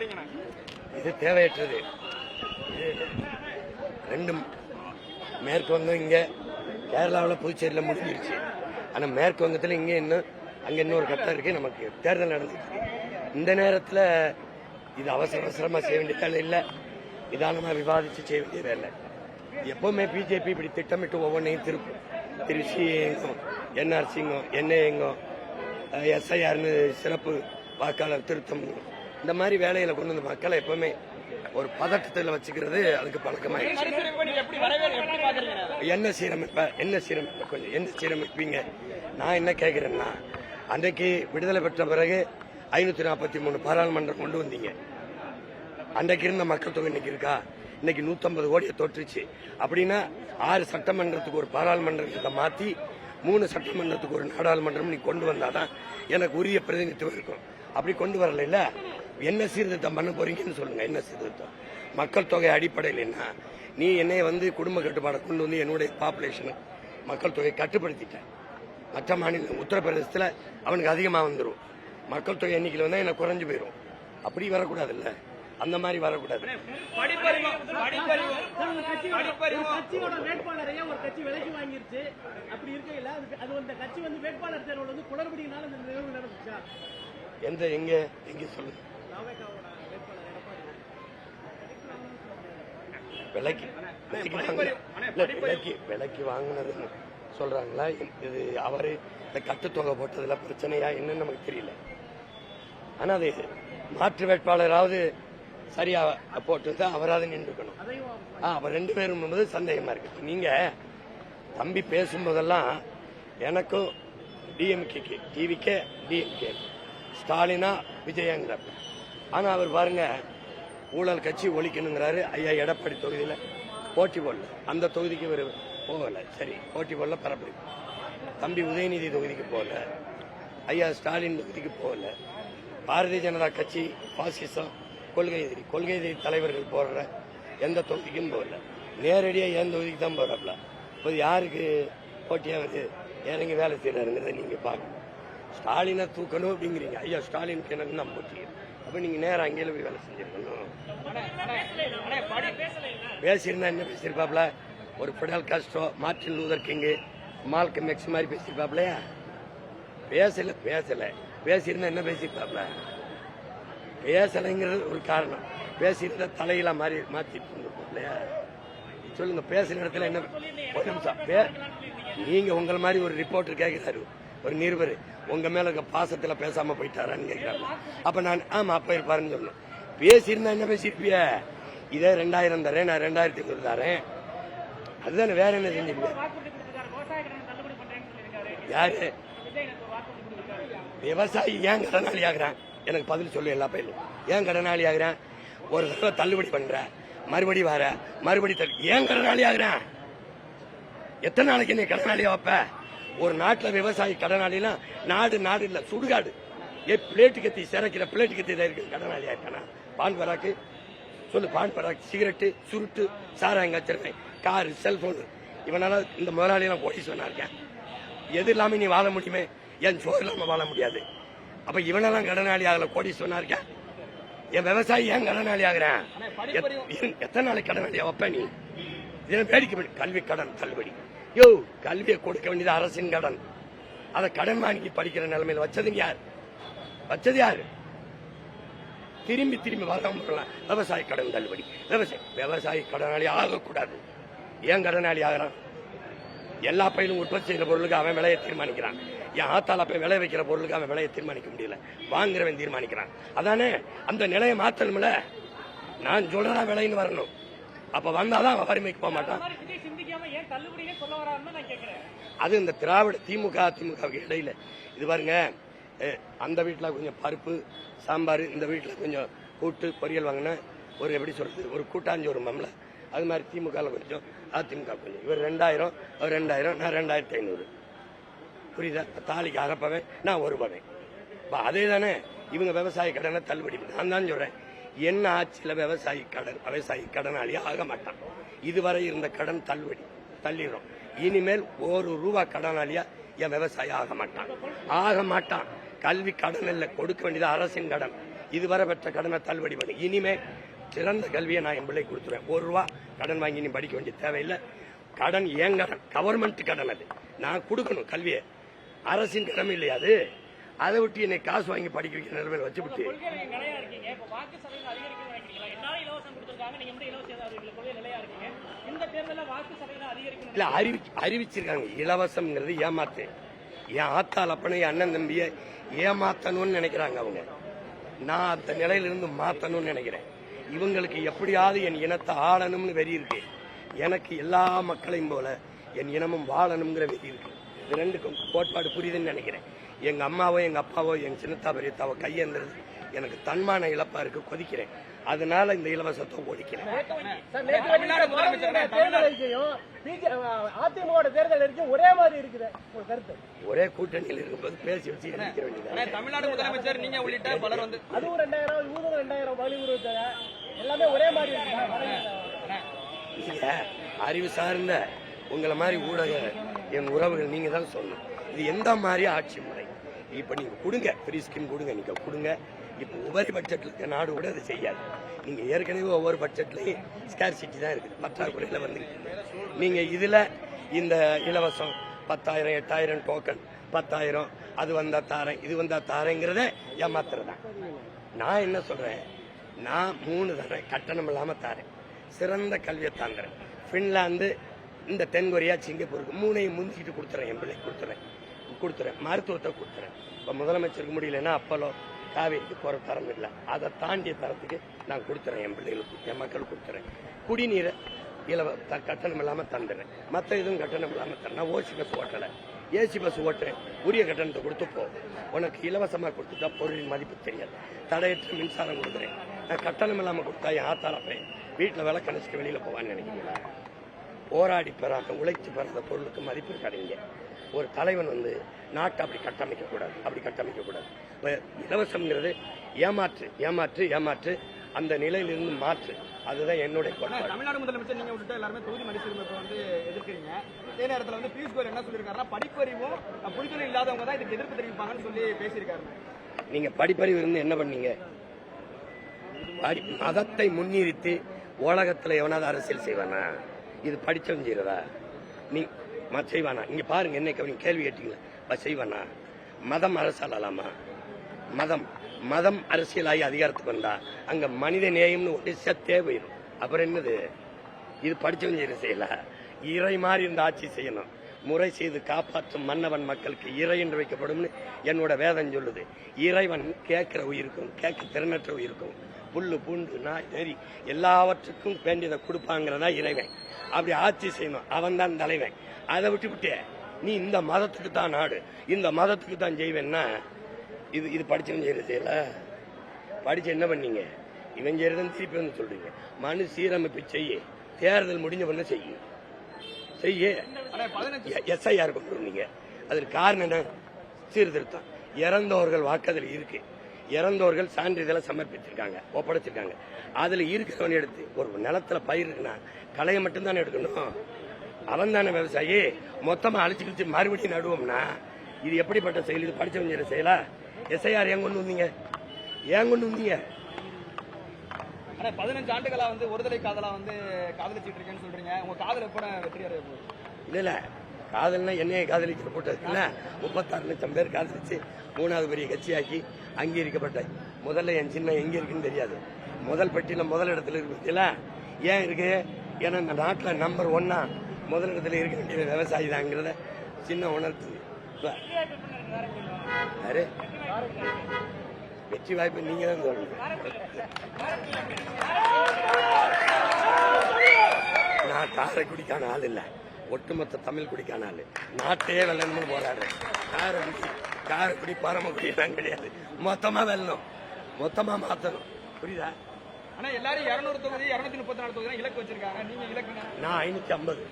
பாக்குறீங்க? இது தேவையற்றது. ரெண்டும் மேற்கு வங்கம் இங்க கேரளாவில் புதுச்சேரியில் முடிஞ்சிருச்சு. ஆனா மேற்கு வங்கத்தில் இங்க இன்னும் அங்க இன்னொரு கட்டம் இருக்கு. நமக்கு தேர்தல் நடந்துருக்கு. இந்த நேரத்தில் இது அவசர அவசரமா செய்ய வேண்டிய வேலை இல்லை. நிதானமா விவாதிச்சு செய்ய வேண்டிய வேலை. எப்பவுமே பிஜேபி இப்படி திட்டமிட்டு ஒவ்வொன்றையும் திருச்சி எங்கும், என்ஆர்சிங்கும், என்ஐங்கும், எஸ்ஐஆர்னு சிறப்பு வாக்காளர் திருத்தம், இந்த மாதிரி வேலைகளை கொண்டு வந்து மக்களை எப்பவுமே ஒரு பதட்டத்தில் வச்சுக்கிறது அதுக்கு பழக்கமாயிடுச்சு. என்ன சீரமைப்பீங்க? நான் என்ன கேட்கிறேன்னா, அன்றைக்கு விடுதலை பெற்ற பிறகு 543 பாராளுமன்றம் கொண்டு வந்தீங்க. அன்றைக்கு இருந்த மக்கள் தொகை இன்னைக்கு இருக்கா? இன்னைக்கு 150 கோடியை தொற்றுச்சு. அப்படின்னா 6 சட்டமன்றத்துக்கு ஒரு பாராளுமன்றத்தை மாத்தி 3 சட்டமன்றத்துக்கு ஒரு நாடாளுமன்றம் நீ கொண்டு வந்தாதான் எனக்கு உரிய பிரதிநிதித்துவம் இருக்கும். அப்படி கொண்டு வரல. இல்ல என்ன சீர்திருத்தம் பண்ண போறீங்கன்னு சொல்லுங்க. என்ன சீர்திருத்தம்? மக்கள் தொகை அடிப்படையில் என்ன? நீ என்னைய குடும்ப கட்டுப்பாடை கொண்டு வந்து என்னுடைய பாப்புலேஷன் மக்கள் தொகை கட்டுப்படுத்திட்ட. மற்ற மாநிலம் உத்தரப்பிரதேசத்தில் அவனுக்கு அதிகமாக வந்துடும். மக்கள் தொகை எண்ணிக்கையில் வந்தா எனக்கு குறைஞ்சு போயிடும். அப்படி வரக்கூடாது. இல்ல அந்த மாதிரி வரக்கூடாது. எங்க சொல்லு. விலைக்கு வாங்கினதுன்னு சொல்றாங்களா? இது அவரு இந்த கட்டுத்தொகை போட்டதுல பிரச்சனையா என்னன்னு நமக்கு தெரியல. ஆனா அது மாற்று வேட்பாளராவது சரியா போட்டு அவராது நின்றுக்கணும். அவர் 2 பேரும் சந்தேகமா இருக்கு. நீங்க தம்பி பேசும்போதெல்லாம் எனக்கும் டிஎம்கே டிவிக்கே டிஎம்கே ஸ்டாலினா விஜயங்கிற. ஆனா அவர் பாருங்க ஊழல் கட்சி ஒழிக்கணுங்கிறாரு. ஐயா எடப்பாடி தொகுதியில போட்டி போடல. அந்த தொகுதிக்கு ஒரு போகல. சரி போட்டி போடல பரப்பி. தம்பி உதயநிதி தொகுதிக்கு போகல. ஐயா ஸ்டாலின் தொகுதிக்கு போகல. பாரதிய ஜனதா கட்சி பாசிசம் கொள்கை தலைவர்கள் போடுற எந்த தொகுதிக்கும் போகல. நேரடியா என் தொகுதிக்கு தான் போறாப்ல. இப்போ யாருக்கு போட்டியா வந்து இறங்கி வேலை செய்யறாருங்கிறத நீங்க பாக்கணும். ஸ்டாலினை தூக்கணும் அப்படிங்கிறீங்க. ஐயா ஸ்டாலினுக்கு எனக்கு தான் போட்டி. அப்ப நீங்க நேரம் அங்கேயில போய் வேலை செஞ்சிருக்கணும். பேசியிருந்தா என்ன பேசியிருப்பாப்ல? ஒரு Fidel Castro, Martin Luther king, Malcolm X மாதிரி பேசியிருப்பாப்லையா? பேசல. பேசியிருந்தா என்ன பேசியிருப்பாப்ல? பேசலைங்கிறது ஒரு காரணம். பேசியிருந்தா தலையில மாத்திட்டு இருந்திருப்போம் இல்லையா? சொல்லுங்க. பேசுற இடத்துல என்ன? ஒரு நிமிஷம். நீங்க உங்களை மாதிரி ஒரு ரிப்போர்ட்டர் கேட்கிறாரு, ஒரு நிருபர் உங்க மேல இருக்க பாசத்துல பேசாம போயிட்டாரான்னு கேட்கிறாரு. அப்ப நான் ஆமா அப்ப இருப்பாருன்னு சொல்லணும். பேசியிருந்தா என்ன பேசியிருப்பிய? இதே 2000 தரேன், நான் 2500 தரேன், அதுதானே. வேற என்ன செஞ்சிருப்பீங்க? யாரு விவசாயி ஏன் கடனாளி ஆகிறான்? எனக்கு பதில் சொல்லு. எல்லா பயிலும் ஏன் கடனாளி ஆகிறான்? ஒரு தடவை தள்ளுபடி பண்ற, மறுபடி வர, மறுபடி ஏன் கடனாளி ஆகிறான்? எத்தனை நாளைக்கு நீ கடனாளியா வைப்ப? ஒரு நாட்டுல விவசாயி கடனாளினா நாடு இல்ல சுடுகாடு. பிளேட்டு கத்தி சிறைக்கிற பிளேட்டு கத்தி இருக்கு கடனாளியா இருக்கானா? பான் பராக்கு சொல்லு. பான் பராக்கு, சிகரெட்டு, சுருட்டு, சாராயம் வச்சிருக்கேன், காரு, செல்போனு. இவனால இந்த முதலாளியெல்லாம் கோடீஸ்வரனா இருக்கேன். எது இல்லாம நீ வாழ முடியுமே? என் சோறு இல்லாம வாழ முடியாது. அப்ப இவனெல்லாம் கடனாளி ஆகல, கோடீஸ்வரனா இருக்கேன். என் விவசாயி ஏன் கடனாளி ஆகிறேன்? எத்தனை நாளைக்கு கடனாளியா வைப்ப நீ? இதெல்லாம் வேடிக்கை. கல்வி கடன் தள்ளுபடி. கல்வியை கொடுக்க வேண்டியது அரசின் கடன். அதை கடன் வாங்கி படிக்கிற நிலைமையில வச்சது யாரு? திரும்பி வர விவசாய கடன் தள்ளுபடி. விவசாயி கடனாளி ஆகக்கூடாது. ஏன் கடனாளி ஆகிறான்? எல்லா பயிலும் உற்பத்தி செய்யற பொருளுக்கு அவன் விலையை தீர்மானிக்கிறான். என் ஆத்தால போய் விளைய வைக்கிற பொருளுக்கு அவன் விலையை தீர்மானிக்க முடியல, வாங்குறவன் தீர்மானிக்கிறான். அதானே அந்த நிலையை மாத்தணும்ல. நான் சொல்றதா விலைன்னு வரணும். அப்ப வந்தாதான் அவன் வறுமைக்கு போக மாட்டான். அது இந்த திராவிட திமுக இடையில இது பாருங்க. அந்த வீட்டுல கொஞ்சம் பருப்பு சாம்பார், இந்த வீட்டுல கொஞ்சம் கூட்டு பொரியல் வாங்கின ஒரு எப்படி சொல்றது ஒரு கூட்டாஞ்சோறு மம்ல. அது மாதிரி திமுக கொஞ்சம், அதிமுக கொஞ்சம். இவர் 2000, அவர் 2000, நான் 2500. புரியுதா? தாலிக்கு அகப்பவன், நான் ஒருவன். அதே தானே இவங்க விவசாய கடனை தள்ளுபடி. நான் தான் சொல்றேன், என்ன ஆட்சியில விவசாயி கடனாளியா ஆக மாட்டான். இதுவரை இருந்த கடன் தள்ளிடும். இனிமேல் ₹1 கடனாளியா என் விவசாயி ஆக மாட்டான். கல்வி கடன் இல்ல, கொடுக்க வேண்டியது அரசின் கடன். இதுவரை பெற்ற கடனை தள்ளுபடி பண்ணி இனிமே சிறந்த கல்வியை நான் என் பிள்ளை கொடுத்துருவேன். 1 ரூபா கடன் வாங்கி நீ படிக்க வேண்டிய தேவையில்லை. கடன் ஏன் கடன், கவர்மெண்ட் கடன், அது நான் கொடுக்கணும். கல்வியை அரசின் கடமை இல்லையா அது? அதை விட்டு என்னை காசு வாங்கி படிக்க வைக்கிற நிலைமையில வச்சு விட்டு இல்ல அறிவிச்சிருக்காங்க. இலவசம்ங்கிறது ஏமாத்து. என் ஆத்தால் அப்பனை அண்ணன் தம்பிய ஏமாத்தணும்னு நினைக்கிறாங்க அவங்க. நான் அந்த நிலையிலிருந்து மாத்தணும்னு நினைக்கிறேன். இவங்களுக்கு எப்படியாவது என் இனத்தை ஆளணும்னு வெறி இருக்கு. எனக்கு எல்லா மக்களையும் போல என் இனமும் வாழணுங்கிற வெறி இருக்கு. இது ரெண்டுக்கும் கோட்பாடு புரியுதுன்னு நினைக்கிறேன். எங்க அம்மாவோ எங்க அப்பாவோ எங்க சின்னத்தா பெரியத்தாவோ கையேந்திரது எனக்கு தன்மான இழப்பா இருக்கு, கொதிக்கிறேன். அதனால இந்த இலவசத்தை ஒழிக்கிறேன். ஒரே கூட்டணியில் இருக்கும்போது பேசி வச்சு தமிழ்நாடு முதலமைச்சர் நீங்க உள்ளிட்ட பலர் வந்து அதுவும் 2000 எல்லாமே ஒரே மாதிரி நீங்க அறிவு சார்ந்த உங்களை மாதிரி ஊடக என் உறவுகள் நீங்க தான் சொல்லணும். இது எந்த மாதிரி ஆட்சி முறை? இப்ப நீங்க கொடுங்க, ஃப்ரீ ஸ்கீம் கொடுங்க, நீங்க கொடுங்க. இப்ப ஒவ்வொரு பட்ஜெட்ல இருக்க நாடு கூட அதை செய்யாது. நீங்க ஏற்கனவே ஒவ்வொரு பட்ஜெட்லயும் ஸ்கேர்சிட்டி தான் இருக்குது, பற்றாக்குறையில வந்து நீங்க இதுல இந்த இலவசம் 10,000 8,000 டோக்கன் 10,000 அது வந்தா தாரேன் இது வந்தா தாரேங்கிறத ஏமாத்துறதான். நான் என்ன சொல்றேன், நான் 3 தரேன், கட்டணம் இல்லாம தாரேன், சிறந்த கல்வியை தாங்குறேன். பின்லாந்து, இந்த தென்கொரியா, சிங்கப்பூருக்கு 3ஐயும் முந்திக்கிட்டு கொடுத்துறேன். என் பிள்ளை கொடுத்துறேன், மருத்துவத்தை கொடுத்துறேன். இப்ப முதலமைச்சருக்கு முடியலன்னா அப்பலோ காவேரிக்கு போற தரம் இல்லை, அதை தாண்டிய தரத்துக்கு நான் கொடுத்துறேன். என் பிள்ளைகளுக்கு, என் மக்களுக்கு கொடுத்துறேன். குடிநீரை கட்டணம் இல்லாம தந்துடுறேன். மற்ற இதுவும் கட்டணம் இல்லாம தரேன். நான் ஓசி பஸ் ஓட்டல, ஏசி பஸ் ஓட்டுறேன். உரிய கட்டணத்தை கொடுத்து போ. உனக்கு இலவசமா கொடுத்துட்டா பொருளின் மதிப்பு தெரியாது. தடையற்ற மின்சாரம் கொடுக்குறேன். நான் கட்டணம் இல்லாம கொடுத்தா என் ஆத்தாளப்பேன் வீட்டுல விலை கணிச்சுட்டு வெளியில போவான்னு நினைக்கிறீங்களா? போராடி பெறாத, உழைத்து பெறாத பொருளுக்கு மதிப்பு இருக்காதீங்க. ஒரு தலைவன் வந்து நாட்டை அப்படி கட்டமைக்க கூடாது. இலவசம்ங்கிறது ஏமாற்று ஏமாற்று ஏமாற்று, அந்த நிலையிலிருந்து மாற்று. அதுதான் என்னுடைய கோட்பாடு. தமிழ்நாடு முதலமைச்சர் நீங்க விட்டு எல்லாருமே தொகுதி மறுசீரமைப்பை வந்து எதிர்க்கிறீங்க. அதே நேரத்தில் வந்து பியூஷ் கோயல் என்ன சொல்லியிருக்காருன்னா, படிப்பறிவும் புரிதலும் இல்லாதவங்க தான் இதுக்கு எதிர்ப்பு தெரிவிப்பாங்கன்னு சொல்லி பேசியிருக்காரு. நீங்க படிப்பறிவு இருந்து என்ன பண்ணீங்க? மதத்தை முன்னிறுத்தி உலகத்துல எவனாவது அரசியல் செய்வானா? இது படிச்சவன் செய்யறதா? நீ செய்வானா? இங்க பாருங்க, என்ன கேள்வி கேட்டீங்களா? செய்வானா? மதம் அரசாலாமா? மதம் அரசியலாகி அதிகாரத்துக்கு வந்தா அங்க மனித நேயம்னு ஒன்று செத்தே போயிடும். அப்புறம் என்னது? இது படிச்சவன் செய்யற செய்யல. இறை மாதிரி இருந்த ஆட்சி செய்யணும். முறை செய்து காப்பாற்றும் மன்னவன் மக்களுக்கு இறை என்று வைக்கப்படும் என்னோட வேதம் சொல்லுது. இறைவன் கேட்கிற உயிருக்கும் கேட்க திறனற்ற உயிருக்கும் புல்லு பூண்டு நாய் நெறி எல்லாவற்றுக்கும் வேண்டியதை கொடுப்பாங்கிறதா இறைவன். அப்படி ஆட்சி செய்யணும், அவன் தான் தலைவன். அதை விட்டு நீ இந்த மதத்துக்கு தான் நாடு, இந்த மதத்துக்கு தான் செய்வேன்னா இது படிச்சவன் செய்யற செய்யல. படிச்சு என்ன பண்ணீங்க? இவன் செய்யறதுன்னு திருப்பி வந்து சொல்றீங்க. மனு சீரமைப்பு செய்ய, தேர்தல் முடிஞ்ச பண்ண செய்ய எஸ்ஐஆர் கொண்டு வந்தீங்க. அதற்கு காரணம் என்ன? சீர்திருத்தம். இறந்தவர்கள் வாக்குதல் இருக்கு, இறந்தவர்கள் சான்றிதழை சமர்ப்பிச்சிருக்காங்க, ஒப்படைச்சிருக்காங்க. அதுல இருக்கிறவன் எடுத்து ஒரு நிலத்துல பயிர் இருக்குன்னா களையை மட்டும்தானே எடுக்கணும். அவன் தானே விவசாயி. மொத்தமா அழிச்சு மறுபடியும் நடுவோம்னா இது எப்படிப்பட்ட செயல்? இது படிச்சவங்க செய்யலா? எஸ்ஐஆர் ஏன் கொண்டு வந்தீங்க? 15 ஆண்டுகளா வந்து ஒருதலை காதலா வந்து காதலிச்சிட்டு இருக்கேன்னு சொல்றீங்க. உங்க காதல் எப்ப வெற்றி அடைய போகுது? இல்ல காதல்னா என்னைய காதலிக்கிற போட்டதுல 36 லட்சம் பேர் காதலிச்சு 3வது பெரிய கட்சியாக்கி அங்கீகரிக்கப்பட்ட. முதல்ல என் சின்ன எங்க இருக்குன்னு தெரியாது. முதல் பட்டியல முதல் இடத்துல இருக்கு. ஏன் இருக்கு? ஏன்னா இந்த நாட்டில் நம்பர் 1 முதல் இடத்துல இருக்க வேண்டிய விவசாயி தாங்கிறத சின்ன உணர்த்து. வெற்றி வாய்ப்பு நீங்க தான் சொல்லணும். நான் காரைக்குடிக்கான ஆள் இல்ல, ஒட்டுமொத்த தமிழ் குடிக்கான ஆளு. நாட்டையே வெல்லணும்னு போராடுறேன். காரைக்குடி பரமக்குடி எல்லாம் கிடையாது. மொத்தமா வெல்லணும், மொத்தமா மாத்தணும். புரியுதா? ஆனா எல்லாரும் 200 தொகுதி 234 தொகுதி இலக்கு வச்சிருக்காங்க. நீங்க இலக்கு? நான் 550.